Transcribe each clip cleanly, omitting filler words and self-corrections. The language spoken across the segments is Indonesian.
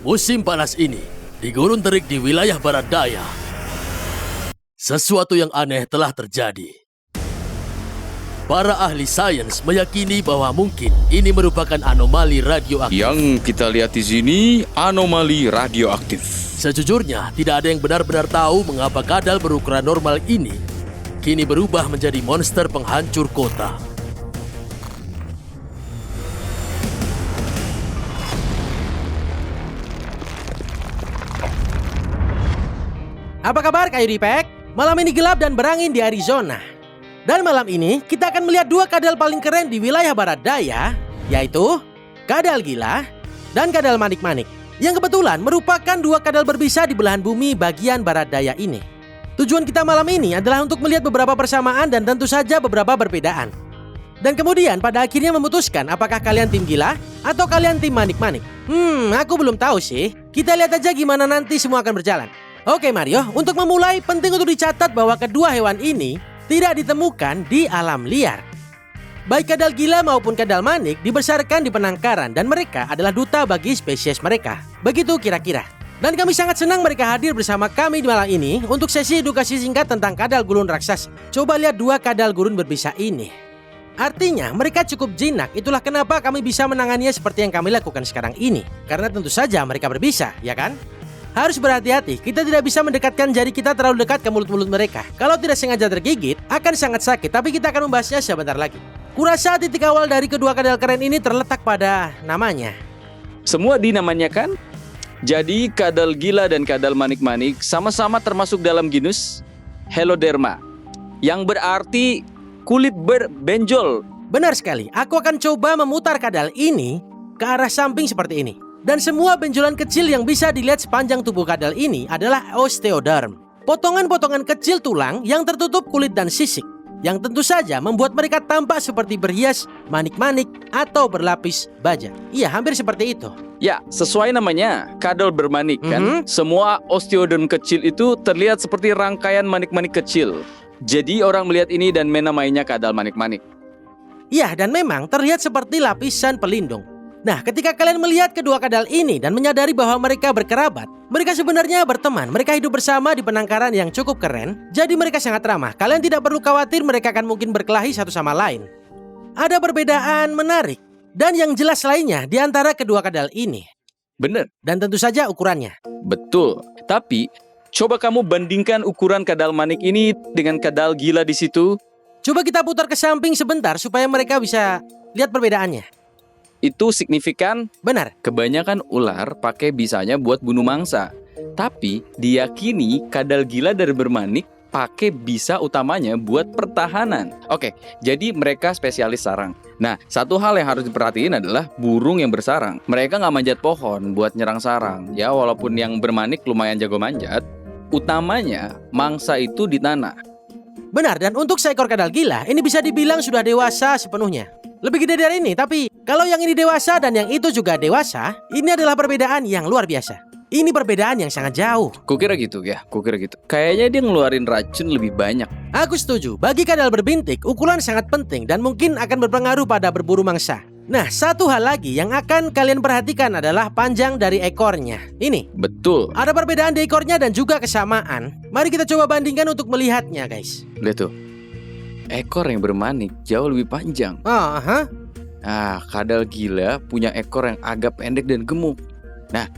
Musim panas ini, di Gurun Terik di wilayah barat daya, sesuatu yang aneh telah terjadi. Para ahli sains meyakini bahwa mungkin ini merupakan anomali radioaktif. Yang kita lihat di sini, anomali radioaktif. Sejujurnya, tidak ada yang benar-benar tahu mengapa kadal berukuran normal ini kini berubah menjadi monster penghancur kota. Apa kabar Kayu Dipek? Malam ini gelap dan berangin di Arizona. Dan malam ini kita akan melihat dua kadal paling keren di wilayah barat daya, yaitu kadal gila dan kadal manik-manik, yang kebetulan merupakan dua kadal berbisa di belahan bumi bagian barat daya ini. Tujuan kita malam ini adalah untuk melihat beberapa persamaan dan tentu saja beberapa perbedaan. Dan kemudian pada akhirnya memutuskan apakah kalian tim gila atau kalian tim manik-manik. Aku belum tahu sih. Kita lihat aja gimana nanti semua akan berjalan. Oke Mario, untuk memulai penting untuk dicatat bahwa kedua hewan ini tidak ditemukan di alam liar. Baik kadal gila maupun kadal manik dibesarkan di penangkaran dan mereka adalah duta bagi spesies mereka. Begitu kira-kira. Dan kami sangat senang mereka hadir bersama kami di malam ini untuk sesi edukasi singkat tentang kadal gurun raksasa. Coba lihat dua kadal gurun berbisa ini. Artinya mereka cukup jinak, itulah kenapa kami bisa menanganinya seperti yang kami lakukan sekarang ini. Karena tentu saja mereka berbisa, ya kan? Harus berhati-hati, kita tidak bisa mendekatkan jari kita terlalu dekat ke mulut-mulut mereka. Kalau tidak sengaja tergigit, akan sangat sakit, tapi kita akan membahasnya sebentar lagi. Kurasa titik awal dari kedua kadal keren ini terletak pada namanya. Semua dinamanya kan? Jadi kadal gila dan kadal manik-manik sama-sama termasuk dalam genus Heloderma, yang berarti kulit berbenjol. Benar sekali, aku akan coba memutar kadal ini ke arah samping seperti ini. Dan semua benjolan kecil yang bisa dilihat sepanjang tubuh kadal ini adalah osteoderm. Potongan-potongan kecil tulang yang tertutup kulit dan sisik, yang tentu saja membuat mereka tampak seperti berhias, manik-manik, atau berlapis baja. Iya, hampir seperti itu. Ya, sesuai namanya, kadal bermanik kan? Semua osteoderm kecil itu terlihat seperti rangkaian manik-manik kecil. Jadi orang melihat ini dan menamainya kadal manik-manik. Iya, dan memang terlihat seperti lapisan pelindung. Nah, ketika kalian melihat kedua kadal ini dan menyadari bahwa mereka berkerabat, mereka sebenarnya berteman, mereka hidup bersama di penangkaran yang cukup keren, jadi mereka sangat ramah. Kalian tidak perlu khawatir mereka akan mungkin berkelahi satu sama lain. Ada perbedaan menarik, dan yang jelas lainnya di antara kedua kadal ini. Bener. Dan tentu saja ukurannya. Betul, tapi coba kamu bandingkan ukuran kadal manik ini dengan kadal gila di situ. Coba kita putar ke samping sebentar supaya mereka bisa lihat perbedaannya. Itu signifikan? Benar. Kebanyakan ular pakai bisanya buat bunuh mangsa. Tapi diyakini kadal gila dari bermanik pakai bisa utamanya buat pertahanan. Oke, jadi mereka spesialis sarang. Nah, satu hal yang harus diperhatiin adalah burung yang bersarang. Mereka nggak manjat pohon buat nyerang sarang. Ya, walaupun yang bermanik lumayan jago manjat, utamanya mangsa itu di tanah. Benar, dan untuk seekor kadal gila, ini bisa dibilang sudah dewasa sepenuhnya. Lebih gede dari ini, tapi kalau yang ini dewasa dan yang itu juga dewasa, ini adalah perbedaan yang luar biasa. Ini perbedaan yang sangat jauh. Kukira gitu ya, kukira gitu. Kayaknya dia ngeluarin racun lebih banyak. Aku setuju, bagi kadal berbintik, ukuran sangat penting dan mungkin akan berpengaruh pada berburu mangsa. Nah, satu hal lagi yang akan kalian perhatikan adalah panjang dari ekornya. Ini. Betul. Ada perbedaan di ekornya dan juga kesamaan. Mari kita coba bandingkan untuk melihatnya, guys. Lihat tuh. Ekor yang bermanik jauh lebih panjang. Kadal gila punya ekor yang agak pendek dan gemuk. Nah,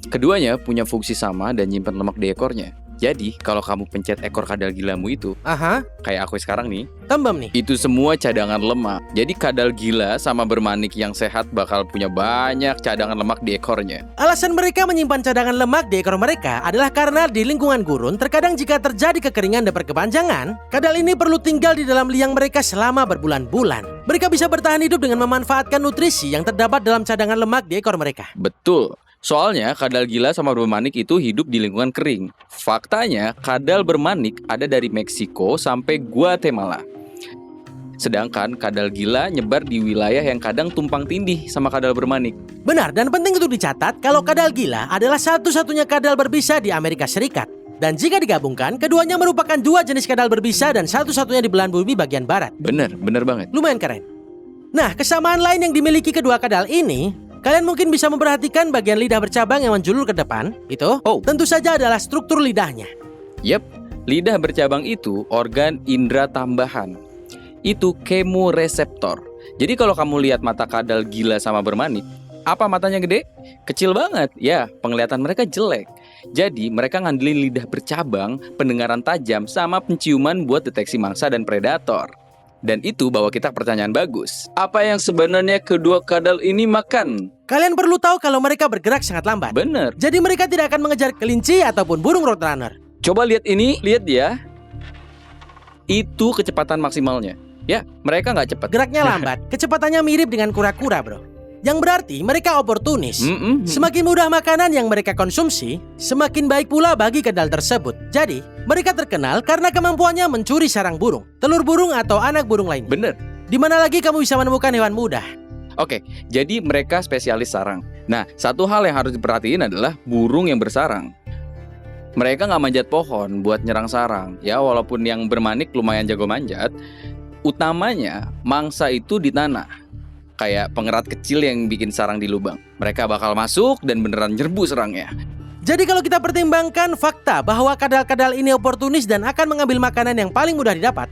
keduanya punya fungsi sama dan nyimpan lemak di ekornya. Jadi, kalau kamu pencet ekor kadal gilamu itu, kayak aku sekarang nih, tembem nih. Itu semua cadangan lemak. Jadi kadal gila sama bermanik yang sehat bakal punya banyak cadangan lemak di ekornya. Alasan mereka menyimpan cadangan lemak di ekor mereka adalah karena di lingkungan gurun, terkadang jika terjadi kekeringan dan berkepanjangan, kadal ini perlu tinggal di dalam liang mereka selama berbulan-bulan. Mereka bisa bertahan hidup dengan memanfaatkan nutrisi yang terdapat dalam cadangan lemak di ekor mereka. Betul. Soalnya kadal gila sama bermanik itu hidup di lingkungan kering. Faktanya, kadal bermanik ada dari Meksiko sampai Guatemala. Sedangkan kadal gila nyebar di wilayah yang kadang tumpang tindih sama kadal bermanik. Benar, dan penting untuk dicatat kalau kadal gila adalah satu-satunya kadal berbisa di Amerika Serikat. Dan jika digabungkan, keduanya merupakan dua jenis kadal berbisa dan satu-satunya di belahan bumi bagian barat. Bener banget. Lumayan keren. Nah, kesamaan lain yang dimiliki kedua kadal ini Kalian mungkin bisa memperhatikan bagian lidah bercabang yang menjulur ke depan. Itu tentu saja adalah struktur lidahnya. Yep, lidah bercabang itu organ indera tambahan. Itu kemoreseptor. Jadi kalau kamu lihat mata kadal gila sama bermanik, apa matanya gede? Kecil banget. Ya, penglihatan mereka jelek. Jadi mereka ngandelin lidah bercabang, pendengaran tajam, sama penciuman buat deteksi mangsa dan predator. Dan itu bawa kita ke pertanyaan bagus. Apa yang sebenarnya kedua kadal ini makan? Kalian perlu tahu kalau mereka bergerak sangat lambat. Bener. Jadi mereka tidak akan mengejar kelinci ataupun burung roadrunner. Coba lihat ini, lihat dia. Itu kecepatan maksimalnya. Ya, mereka nggak cepat. Geraknya lambat, kecepatannya mirip dengan kura-kura, bro. Yang berarti mereka oportunis. Semakin mudah makanan yang mereka konsumsi, semakin baik pula bagi kadal tersebut. Jadi, mereka terkenal karena kemampuannya mencuri sarang burung, telur burung atau anak burung lainnya. Bener. Di mana lagi kamu bisa menemukan hewan mudah? Oke, jadi mereka spesialis sarang. Nah, satu hal yang harus diperhatiin adalah burung yang bersarang. Mereka nggak manjat pohon buat nyerang sarang. Ya, walaupun yang bermanik lumayan jago manjat, utamanya mangsa itu di tanah. Kayak pengerat kecil yang bikin sarang di lubang. Mereka bakal masuk dan beneran nyerbu serangnya. Jadi kalau kita pertimbangkan fakta bahwa kadal-kadal ini oportunis dan akan mengambil makanan yang paling mudah didapat,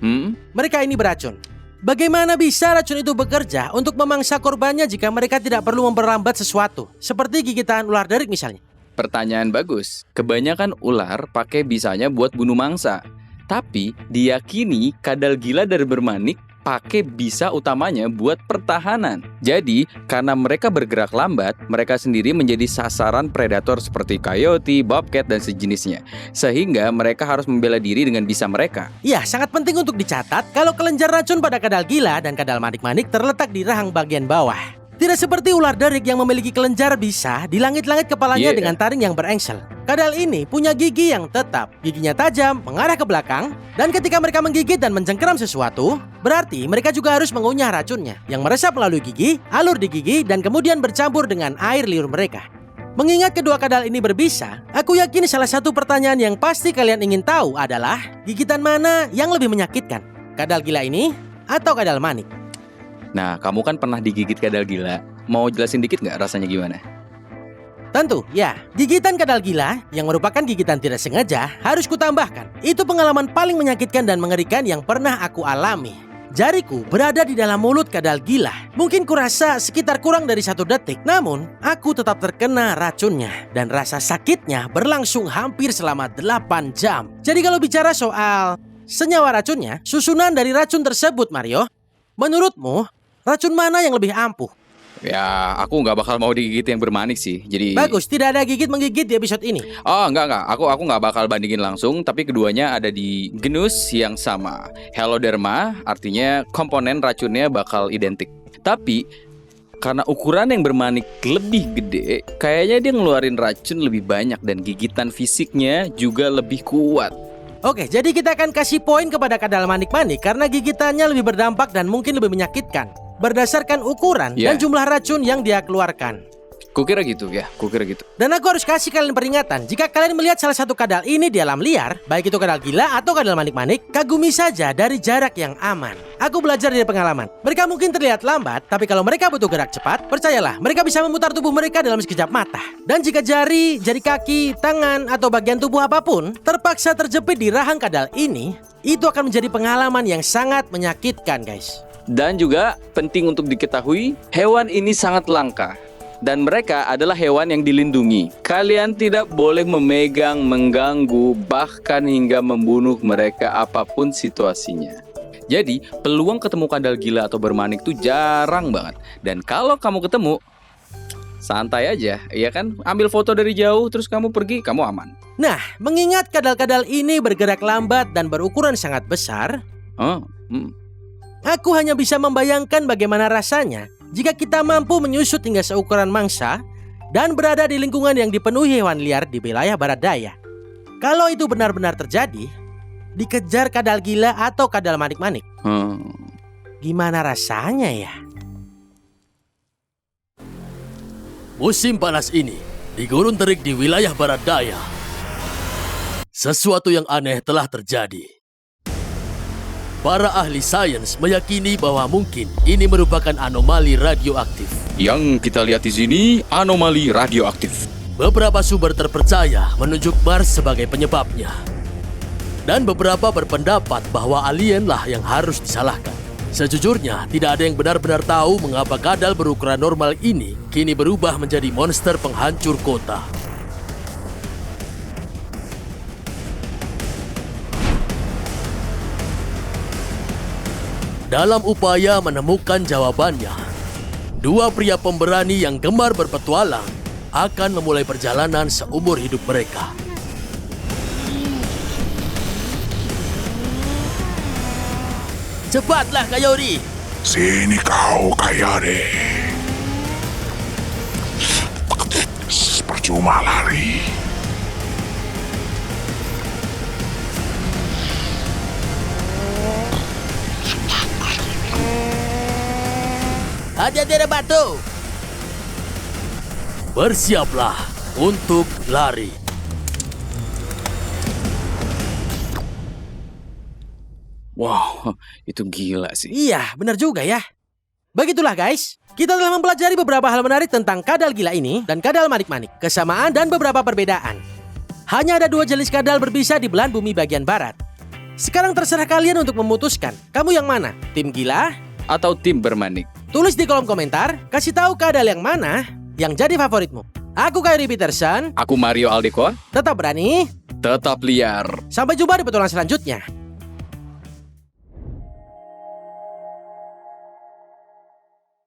mereka ini beracun. Bagaimana bisa racun itu bekerja untuk memangsa korbannya jika mereka tidak perlu memperlambat sesuatu, seperti gigitan ular derik misalnya? Pertanyaan bagus. Kebanyakan ular pakai bisanya buat bunuh mangsa. Tapi diyakini kadal gila dari bermanik pakai bisa utamanya buat pertahanan. Jadi, karena mereka bergerak lambat, mereka sendiri menjadi sasaran predator seperti coyote, bobcat, dan sejenisnya. Sehingga mereka harus membela diri dengan bisa mereka. Ya, sangat penting untuk dicatat kalau kelenjar racun pada kadal gila dan kadal manik-manik terletak di rahang bagian bawah. Tidak seperti ular derik yang memiliki kelenjar bisa di langit-langit kepalanya dengan taring yang berengsel. Kadal ini punya gigi yang tetap. Giginya tajam, mengarah ke belakang, dan ketika mereka menggigit dan mencengkeram sesuatu, berarti mereka juga harus mengunyah racunnya yang meresap melalui gigi, alur di gigi, dan kemudian bercampur dengan air liur mereka. Mengingat kedua kadal ini berbisa, aku yakin salah satu pertanyaan yang pasti kalian ingin tahu adalah gigitan mana yang lebih menyakitkan? Kadal gila ini atau kadal manik? Nah, kamu kan pernah digigit kadal gila. Mau jelasin dikit nggak rasanya gimana? Tentu, ya. Gigitan kadal gila, yang merupakan gigitan tidak sengaja, harus kutambahkan. Itu pengalaman paling menyakitkan dan mengerikan yang pernah aku alami. Jariku berada di dalam mulut kadal gila. Mungkin kurasa sekitar kurang dari 1 detik. Namun, aku tetap terkena racunnya. Dan rasa sakitnya berlangsung hampir selama 8 jam. Jadi kalau bicara soal senyawa racunnya, susunan dari racun tersebut, Mario, menurutmu, racun mana yang lebih ampuh? Ya, aku nggak bakal mau digigit yang bermanik sih. Jadi Bagus, tidak ada gigit-menggigit di episode ini. Oh, enggak. Aku nggak bakal bandingin langsung, tapi keduanya ada di genus yang sama. Heloderma, artinya komponen racunnya bakal identik. Tapi karena ukuran yang bermanik lebih gede, kayaknya dia ngeluarin racun lebih banyak dan gigitan fisiknya juga lebih kuat. Oke, jadi kita akan kasih poin kepada kadal manik-manik karena gigitannya lebih berdampak dan mungkin lebih menyakitkan berdasarkan ukuran dan jumlah racun yang dia keluarkan. Kukira gitu. Dan aku harus kasih kalian peringatan, jika kalian melihat salah satu kadal ini di alam liar, baik itu kadal gila atau kadal manik-manik, kagumi saja dari jarak yang aman. Aku belajar dari pengalaman. Mereka mungkin terlihat lambat, tapi kalau mereka butuh gerak cepat, percayalah, mereka bisa memutar tubuh mereka dalam sekejap mata. Dan jika jari kaki, tangan, atau bagian tubuh apapun terpaksa terjepit di rahang kadal ini, itu akan menjadi pengalaman yang sangat menyakitkan, guys. Dan juga penting untuk diketahui, hewan ini sangat langka. Dan mereka adalah hewan yang dilindungi. Kalian tidak boleh memegang, mengganggu, bahkan hingga membunuh mereka apapun situasinya. Jadi, peluang ketemu kadal gila atau bermanik itu jarang banget. Dan kalau kamu ketemu, santai aja, ya kan? Ambil foto dari jauh, terus kamu pergi, kamu aman. Nah, mengingat kadal-kadal ini bergerak lambat dan berukuran sangat besar, aku hanya bisa membayangkan bagaimana rasanya jika kita mampu menyusut hingga seukuran mangsa dan berada di lingkungan yang dipenuhi hewan liar di wilayah barat daya. Kalau itu benar-benar terjadi, dikejar kadal gila atau kadal manik-manik, gimana rasanya ya? Musim panas ini, di gurun terik di wilayah barat daya, sesuatu yang aneh telah terjadi. Para ahli sains meyakini bahwa mungkin ini merupakan anomali radioaktif. Yang kita lihat di sini anomali radioaktif. Beberapa sumber terpercaya menunjuk Mars sebagai penyebabnya. Dan beberapa berpendapat bahwa alienlah yang harus disalahkan. Sejujurnya, tidak ada yang benar-benar tahu mengapa kadal berukuran normal ini kini berubah menjadi monster penghancur kota. Dalam upaya menemukan jawabannya, dua pria pemberani yang gemar berpetualang akan memulai perjalanan seumur hidup mereka. Cepatlah, Kayori! Sini kau, Kayori. Percuma lari. Hati-hati ada batu! Bersiaplah untuk lari. Wow, itu gila sih. Iya, benar juga ya. Begitulah guys, kita telah mempelajari beberapa hal menarik tentang kadal gila ini dan kadal manik-manik, kesamaan dan beberapa perbedaan. Hanya ada dua jenis kadal berbisa di belahan bumi bagian barat. Sekarang terserah kalian untuk memutuskan, kamu yang mana? Tim gila? Atau tim bermanik. Tulis di kolom komentar, kasih tahu kadal yang mana yang jadi favoritmu. Aku Kayori Peterson, Aku Mario Aldecor. tetap berani. Tetap liar. Sampai jumpa di petualangan selanjutnya.